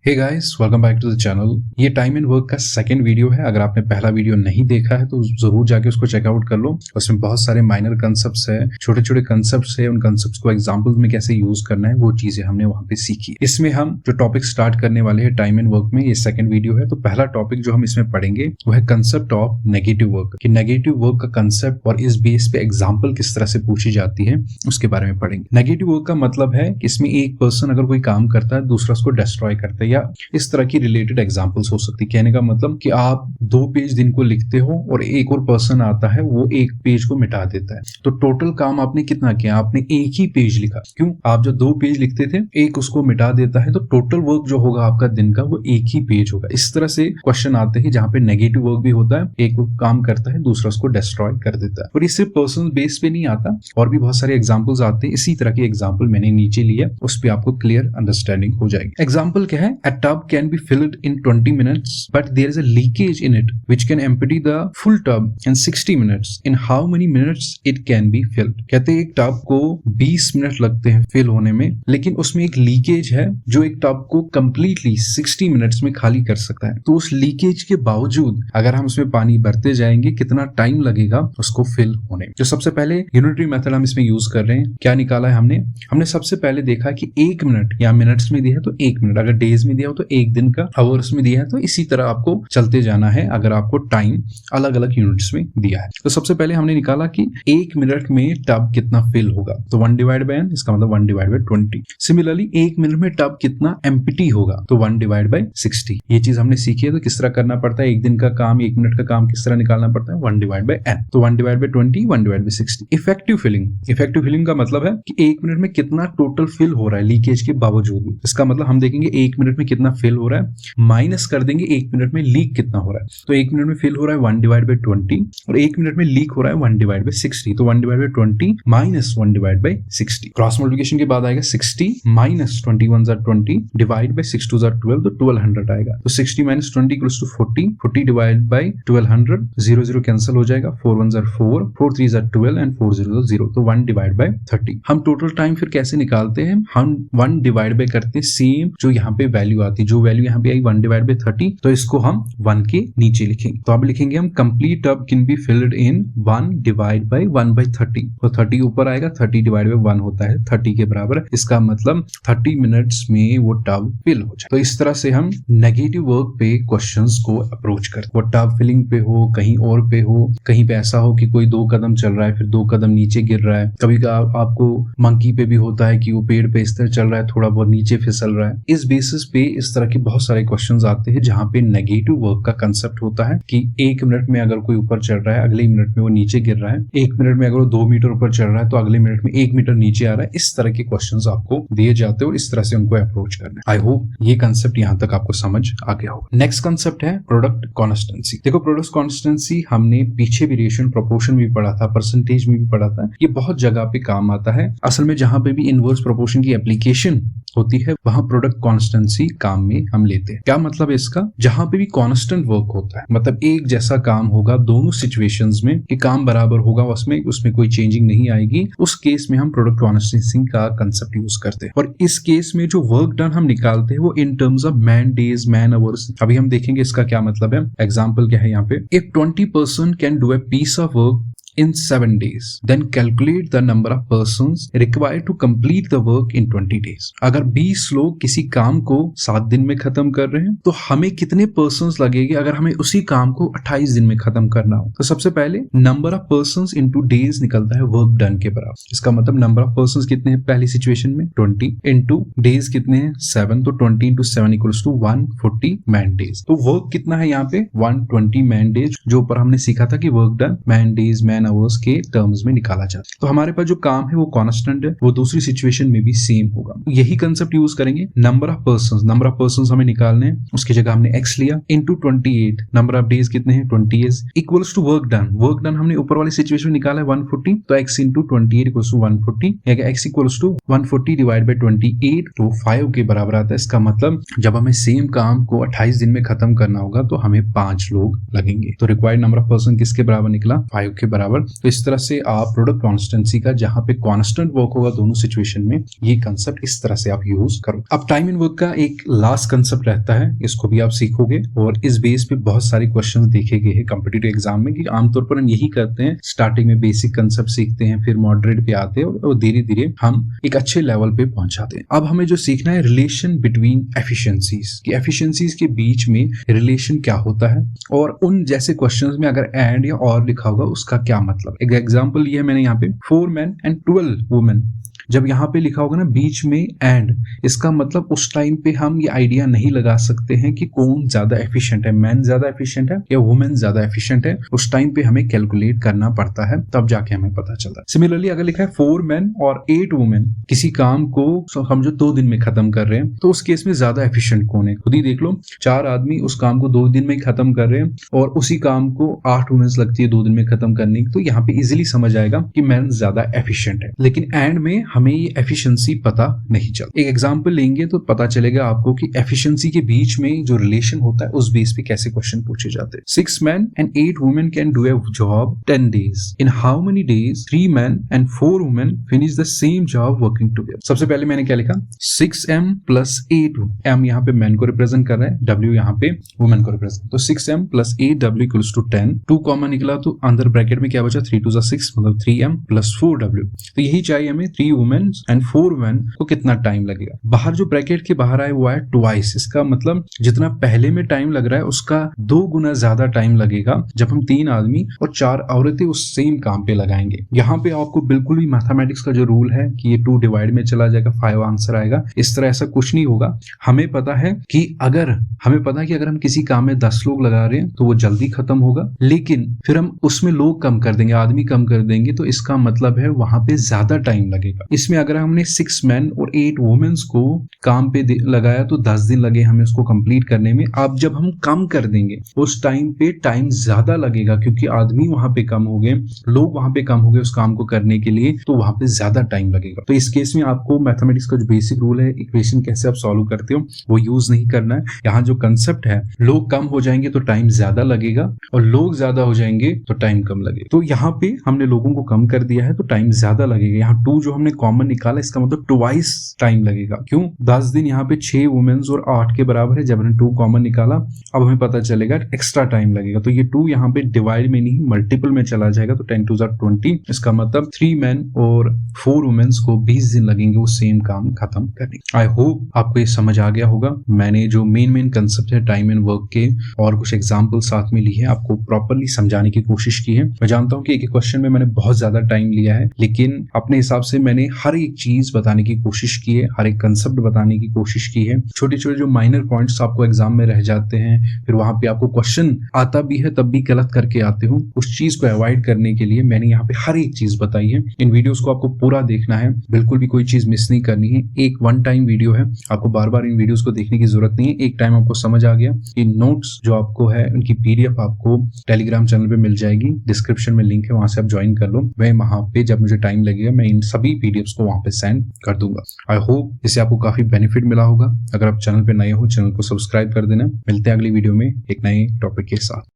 Hey guys, welcome back to the channel. ये time and work का second video है। अगर आपने पहला वीडियो नहीं देखा है तो जरूर जाके उसको चेकआउट कर लो। उसमें बहुत सारे माइनर कंसेप्ट्स है, छोटे छोटे कंसेप्ट्स है। उन कंसेप्ट्स को एग्जांपल्स में कैसे यूज करना है वो चीजें हमने वहां पे सीखी। इसमें हम जो टॉपिक स्टार्ट करने वाले हैं टाइम एंड वर्क में, ये सेकंड वीडियो है। तो पहला टॉपिक जो हम इसमें पढ़ेंगे वो है कंसेप्ट ऑफ नेगेटिव वर्क, कि नेगेटिव वर्क का कंसेप्ट और इस बेस पे एग्जाम्पल किस तरह से पूछी जाती है उसके बारे में पढ़ेंगे। नेगेटिव वर्क का मतलब है कि इसमें एक पर्सन अगर कोई काम करता है दूसरा उसको डिस्ट्रॉय करता है, या इस तरह की रिलेटेड एग्जांपल्स हो सकती है। कहने का मतलब कि आप 2 पेज दिन को लिखते हो और एक और पर्सन आता है वो एक पेज को मिटा देता है, तो टोटल काम आपने कितना किया? आपने एक ही पेज लिखा। क्यों? आप जो 2 पेज लिखते थे एक उसको मिटा देता है, तो टोटल वर्क जो होगा आपका दिन का वो एक ही पेज होगा। इस तरह से क्वेश्चन आते हैं जहां पे नेगेटिव वर्क भी होता है, एक काम करता है दूसरा उसको डिस्ट्रॉय कर देता है। और ये सिर्फ पर्सनल बेस पे नहीं आता, और भी बहुत सारे एग्जाम्पल्स आते हैं। इसी तरह के एग्जाम्पल मैंने नीचे लिया, उस पर आपको क्लियर अंडरस्टैंडिंग हो जाएगी। एग्जाम्पल क्या है? A tub can be filled in 20 minutes, but there is a leakage in it which can empty the full tub in 60 minutes. In how many minutes it can be filled? कहते हैं एक tub को 20 minute लगते हैं fill होने में, लेकिन उसमें एक लीकेज है जो एक टब को completely 60 मिनट्स में खाली कर सकता है। तो उस लीकेज के बावजूद अगर हम उसमें पानी भरते जाएंगे कितना टाइम लगेगा उसको फिल होने में। जो सबसे पहले यूनिटरी मेथड हम इसमें यूज कर रहे हैं, क्या निकाला है हमने सबसे पहले देखा कि 1 मिनट या मिनट्स में दिया है तो 1 मिनट, अगर डेज में दिया हो तो 1 दिन का, आवर्स में दिया है तो इसी तरह आपको चलते जाना है अगर आपको टाइम अलग अलग यूनिट्स में दिया है। तो सबसे पहले हमने निकाला कि 1 मिनट में टब कितना फिल होगा, तो 1/n, इसका मतलब 1/20। सिमिलरली 1 मिनट में टब कितना एम्प्टी होगा, तो 1/60। ये चीज हमने सीखी है। तो किस तरह करना पड़ता है, 1 दिन का काम 1 मिनट का काम किस तरह निकालना पड़ता है, 1/n। तो 1/20 1/60। इफेक्टिव फिलिंग का मतलब है कि 1 मिनट में कितना टोटल फिल हो रहा है लीकेज के बावजूद भी। इसका मतलब हम देखेंगे 1 मिनट में कितना फिल हो रहा है, माइनस कर देंगे 1 मिनट में लीक कितना हो रहा है। तो 1 मिनट में फिल हो रहा है 1/20 और 1 मिनट में लीक हो रहा है 1/60। तो 1/20 माइनस 1/60। क्रॉस मल्टीप्लिकेशन के बाद आएगा 60 माइनस 21 20 डिवाइड बाय 6 2 12, तो 1200 आएगा। तो 60 minus 20 equals to 40, 40 divide by 1200, 0 0 cancel हो जाएगा, 4 1 4, 4 3 12 एंड 4 0 0, तो 1 डिवाइड बाय 30। हम टोटल टाइम फिर कैसे निकालते हैं? हम 1 डिवाइड बाय करते हैं सेम जो यहाँ पे वैल्यू आती है, जो वैल्यू यहाँ पे आई 1/30, तो इसको हम 1 के नीचे लिखेंगे। तो अब लिखेंगे हम complete tub can be filled in 1 divide by 1/30। तो 30 ऊपर आएगा, 30 डिवाइड बाय 1 होता है 30 के बराबर। इसका मतलब 30 मिनट्स में वो टब फिल हो जाए। तो इस तरह से हम नेगेटिव वर्क पे क्वेश्चंस को अप्रोच करते। वो टब फिलिंग पे हो, कहीं और पे हो, कहीं पे ऐसा हो कि कोई 2 कदम चल रहा है फिर 2 कदम नीचे गिर रहा है। कभी आपको मंकी पे भी होता है कि वो पेड़ पे इस तरह चल रहा है, थोड़ा बहुत नीचे फिसल रहा है। इस बेसिस पे इस तरह के बहुत सारे क्वेश्चंस आते हैं जहां पे नेगेटिव वर्क का कंसेप्ट होता है कि 1 मिनट में अगर कोई ऊपर चढ़ रहा है अगले मिनट में वो नीचे गिर रहा है, 1 मिनट में अगर वो 2 मीटर ऊपर चढ़ रहा है तो अगले मिनट में 1 मीटर नीचे आ रहा है। इस तरह के क्वेश्चंस आपको दिए जाते हैं और इस तरह से उनको अप्रोच करना है। आई होप ये कंसेप्ट यहां तक आपको समझ आ गया होगा। नेक्स्ट कंसेप्ट है प्रोडक्ट कॉन्स्टेंसी। देखो, प्रोडक्ट कॉन्स्टेंसी हमने पीछे वेरिएशन प्रोपोर्शन में भी पढ़ा था, परसेंटेज में भी पढ़ा था। ये बहुत जगह पे काम आता है। असल में जहां पे भी इनवर्स प्रोपोर्शन की एप्लीकेशन होती है वहां प्रोडक्ट कॉन्स्टेंसी काम में हम लेते हैं। क्या मतलब है इसका? जहां पे भी कांस्टेंट वर्क होता है, मतलब एक जैसा काम होगा दोनों सिचुएशंस में, कि काम बराबर होगा, उसमें कोई चेंजिंग नहीं आएगी, उस केस में हम प्रोडक्ट कॉन्स्टेंसी का कंसेप्ट यूज करते हैं। और इस केस में जो वर्क डन हम निकालते हैं वो in terms of man days, man hours. अभी हम देखेंगे इसका क्या मतलब है। एग्जाम्पल क्या है यहाँ पे, if 20% can do a piece of work in 7 days, then calculate the number of persons required to complete the work in 20 days. अगर 20 लोग किसी काम को 7 दिन में खत्म कर रहे हैं तो हमें कितने पर्सन्स लगेंगे अगर हमें उसी काम को 28 दिन में खत्म करना हो? तो सबसे पहले number of persons into days निकलता है वर्क डन के बराबर। इसका मतलब नंबर ऑफ पर्सन्स कितने हैं पहली सिचुएशन में 20 इनटू डेज कितने हैं 7, तो 20 into 7 equals to 140 man days. तो वर्क कितना है यहाँ पे 120 मैन डेज, जो ऊपर हमने सीखा था कि work done man days man hours के टर्म्स में निकाला जाता है। तो हमारे पास जो काम है वो कांस्टेंट है, वो दूसरी सिचुएशन में भी सेम होगा। यही कंसेप्ट यूज करेंगे। नंबर ऑफ पर्सन्स हमें निकालने हैं, उसकी जगह हमने x लिया इनटू 28। नंबर ऑफ डेज कितने हैं 20 इक्वल्स टू वर्क डन हमने ऊपर वाली सिचुएशन में निकाला है 140, तो x इंटू 28 इक्वल्स टू 140, या x equals to 140 divide by 28, तो 5 के बराबर आता है। इसका मतलब जब हमें सेम काम को 28 दिन में खत्म करना होगा तो हमें 5 लोग लगेंगे। तो रिक्वायर्ड नंबर ऑफ पर्सन किसके बराबर निकला 5 के बराबर। बराबर। तो इस तरह से आप प्रोडक्ट कॉन्स्टेंसी का जहां पे कांस्टेंट वर्क होगा दोनों सिचुएशन में, ये कंसेप्ट इस तरह से आप यूज करो। अब टाइम एंड वर्क का एक लास्ट कंसेप्ट रहता है, इसको भी आप सीखोगे और इस बेस पे बहुत सारे क्वेश्चन देखे गए हैं कॉम्पिटिटिव एग्जाम में कि आमतौर पर हम यही करते हैं, स्टार्टिंग में बेसिक कंसेप्ट सीखते हैं, फिर मॉडरेट पे आते हैं और धीरे धीरे हम एक अच्छे लेवल पे पहुंच जाते हैं। अब हमें जो सीखना है रिलेशन बिटवीन एफिशिएंसीज, कि एफिशिएंसीज के बीच में रिलेशन क्या होता है और उन जैसे क्वेश्चंस में अगर एंड या और लिखा होगा उसका क्या मतलब। एक एग्जांपल लिया मैंने यहाँ पे 4 men and 12 women, जब यहाँ पे लिखा होगा ना बीच में एंड, इसका मतलब उस टाइम पे हम ये आइडिया नहीं लगा सकते हैं कि कौन ज्यादा एफिशिएंट है, मैन ज्यादा एफिशिएंट है या वुमेन ज्यादा एफिशिएंट है। उस टाइम पे हमें कैलकुलेट करना पड़ता है, तब जाके हमें पता चलता है। सिमिलरली अगर लिखा है 4 men और 8 women, किसी काम को समझो 2 दिन में खत्म कर रहे हैं, तो उस केस में ज्यादा एफिशिएंट कौन है, खुद ही देख लो। 4 आदमी उस काम को 2 दिन में खत्म कर रहे हैं और उसी काम को 8 वुमेन्स लगती है 2 दिन में खत्म करने की, तो यहाँ पे इजिली समझ आएगा कि मैन ज्यादा एफिशिएंट है। लेकिन एंड में हमें ये एफिशिएंसी पता नहीं चल। एक एग्जांपल लेंगे तो पता चलेगा आपको कि एफिशिएंसी के बीच में जो रिलेशन होता है उस बेस पे कैसे क्वेश्चन पूछे जाते हैं। 6 men and 8 women can do a job 10 days. In how many days 3 men and 4 women finish the same job working together? सबसे पहले मैंने क्या लिखा, 6m plus 8, m यहाँ पे men को रिप्रेजेंट कर रहा है, w यहाँ पे women को रिप्रेजेंट, तो 6m plus 8w equals to 10। 2 common निकला तो अंदर ब्रैकेट में क्या बचा, 3 2 6, मतलब 3m plus 4w। तो यही चाहिए हमें, 3 women and 4 men को कितना टाइम लगेगा। बाहर जो ब्रैकेट के बाहर आए वो है ट्वाइस, इसका मतलब जितना पहले में टाइम लग रहा है उसका 2 गुना ज्यादा टाइम लगेगा जब हम 3 आदमी और 4 औरतें उस सेम काम पे लगाएंगे। यहाँ पे आपको बिल्कुल भी मैथमेटिक्स का जो रूल है कि ये 2 डिवाइड में चला जाएगा 5 आंसर आएगा, इस तरह ऐसा कुछ नहीं होगा। हमें पता है कि अगर हम किसी काम में 10 लोग लगा रहे हैं तो वो जल्दी खत्म होगा, लेकिन फिर हम उसमें लोग कम कर देंगे, आदमी कम कर देंगे, तो इसका मतलब है वहां पे ज्यादा टाइम लगेगा। इसमें अगर हमने 6 men और 8 वुमेन्स को काम पे लगाया तो 10 दिन लगे हमें उसको कंप्लीट करने में। अब जब हम कम कर देंगे उस टाइम पे टाइम ज्यादा लगेगा, क्योंकि आदमी वहां पे कम हो गए, लोग वहां पे कम हो गए उस काम को करने के लिए, तो वहां पे ज्यादा टाइम लगेगा। तो इस केस में आपको मैथमेटिक्स का जो बेसिक रूल है, इक्वेशन कैसे आप सॉल्व करते हो वो यूज नहीं करना है। यहाँ जो कंसेप्ट है, लोग कम हो जाएंगे तो टाइम ज्यादा लगेगा और लोग ज्यादा हो जाएंगे तो टाइम कम लगेगा। तो यहाँ पे हमने लोगों को कम कर दिया है तो टाइम ज्यादा लगेगा। यहाँ 2 जो हमने कॉमन निकाला, इसका मतलब ट्वाइस टाइम लगेगा। क्यों, 10 दिन यहाँ पे 6 वुमेन्स और 8 के बराबर है, जब हमने 2 कॉमन निकाला अब हमें पता चलेगा एक्स्ट्रा टाइम लगेगा। तो ये 2 यहाँ पे डिवाइड में नहीं मल्टीपल में चला जाएगा, तो 10 2 20, इसका मतलब 3 men और 4 वुमेन्स को 20 दिन लगेंगे वो सेम काम खत्म करने। आई होप आपको ये समझ आ गया होगा। मैंने जो मेन कंसेप्ट है टाइम एंड वर्क के और कुछ एग्जाम्पल साथ में लिए हैं, आपको प्रॉपरली समझाने की कोशिश की है। मैं जानता हूँ कि एक क्वेश्चन में मैंने बहुत ज्यादा टाइम लिया है, लेकिन अपने हिसाब से मैंने हर एक चीज बताने की कोशिश की है, हर एक कंसेप्ट बताने की कोशिश की है। छोटे छोटे जो माइनर पॉइंट्स आपको एग्जाम में रह जाते हैं, फिर वहां पे आपको क्वेश्चन आता भी है तब भी गलत करके आते हो, उस चीज को अवॉइड करने के लिए मैंने यहाँ पे हर एक चीज बताई है। इन वीडियोस को आपको पूरा देखना है, बिल्कुल भी कोई चीज मिस नहीं करनी है। एक वन टाइम वीडियो है, आपको बार बार इन वीडियोस को देखने की जरूरत नहीं है। एक टाइम आपको समझ आ गया, इन नोट्स जो आपको है उनकी PDF आपको टेलीग्राम चैनल पे मिल जाएगी, डिस्क्रिप्शन में लिंक है, वहां से आप ज्वाइन कर लो। मैं वहां पे जब मुझे टाइम लगेगा मैं इन सभी PDFs को वहां पे सेंड कर दूंगा। आई होप इससे आपको काफी बेनिफिट मिला होगा। अगर आप चैनल पे नए हो, चैनल को सब्सक्राइब कर देना। मिलते हैं अगली वीडियो में एक नए टॉपिक के साथ।